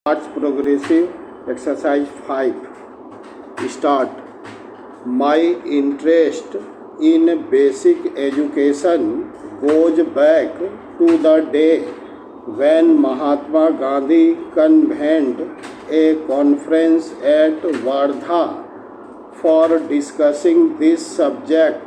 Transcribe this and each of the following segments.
Arts Progressive Exercise 5. Start. My interest in basic education goes back to the day when Mahatma Gandhi convened a conference at Wardha for discussing this subject.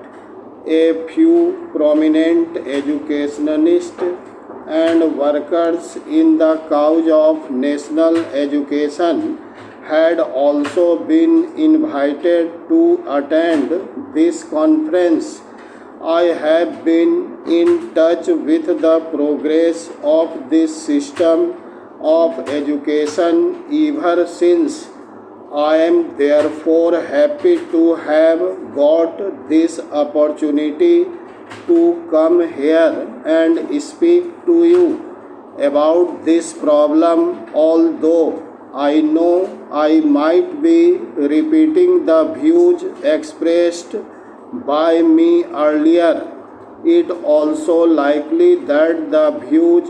A few prominent educationalists and workers in the cause of national education had also been invited to attend this conference. I have been in touch with the progress of this system of education ever since. I am therefore happy to have got this opportunity to come here and speak to you about this problem, although I know I might be repeating the views expressed by me earlier. It also likely that the views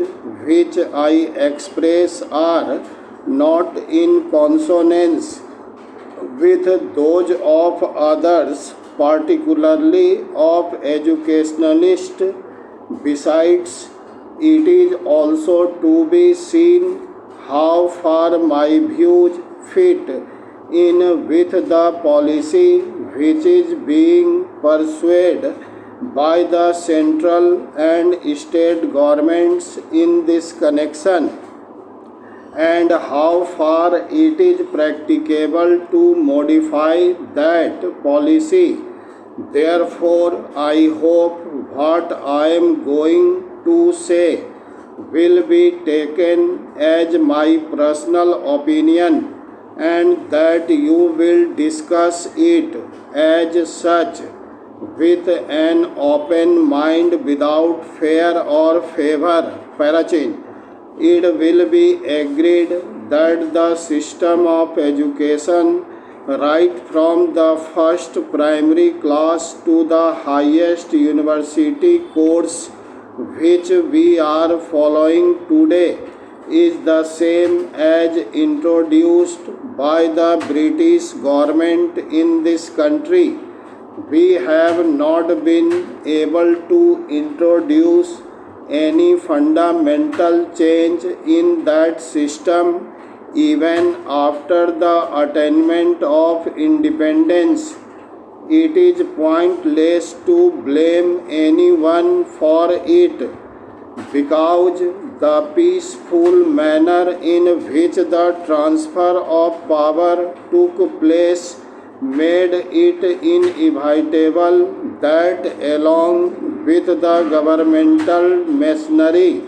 which I express are not in consonance with those of others, particularly of educationalists. Besides, it is also to be seen how far my views fit in with the policy which is being pursued by the central and state governments in this connection, and how far it is practicable to modify that policy. Therefore, I hope what I am going to say will be taken as my personal opinion and that you will discuss it as such with an open mind without fear or favor. Parachin. It will be agreed that the system of education, right from the first primary class to the highest university course which we are following today, is the same as introduced by the British government in this country. We have not been able to introduce any fundamental change in that system even after the attainment of independence. It is pointless to blame anyone for it, because the peaceful manner in which the transfer of power took place made it inevitable that, along with the governmental machinery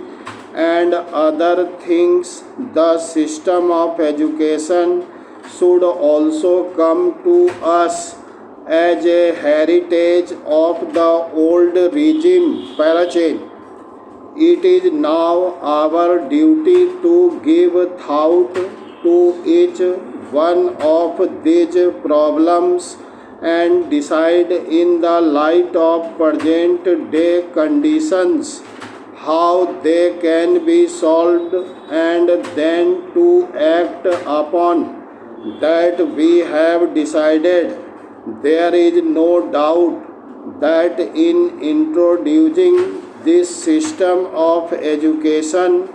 and other things, the system of education should also come to us as a heritage of the old regime. Parachain. It is now our duty to give thought to each one of these problems and decide in the light of present day conditions how they can be solved, and then to act upon that we have decided. There is no doubt that in introducing this system of education,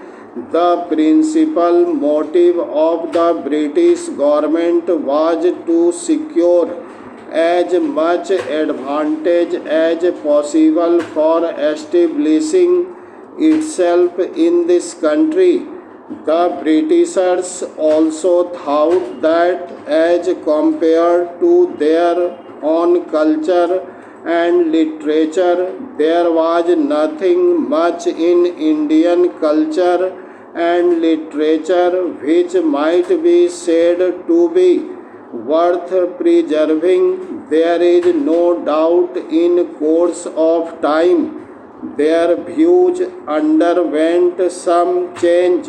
the principal motive of the British government was to secure as much advantage as possible for establishing itself in this country. The Britishers also thought that, as compared to their own culture and literature, there was nothing much in Indian culture and literature which might be said to be worth preserving. There is no doubt in course of time their views underwent some change.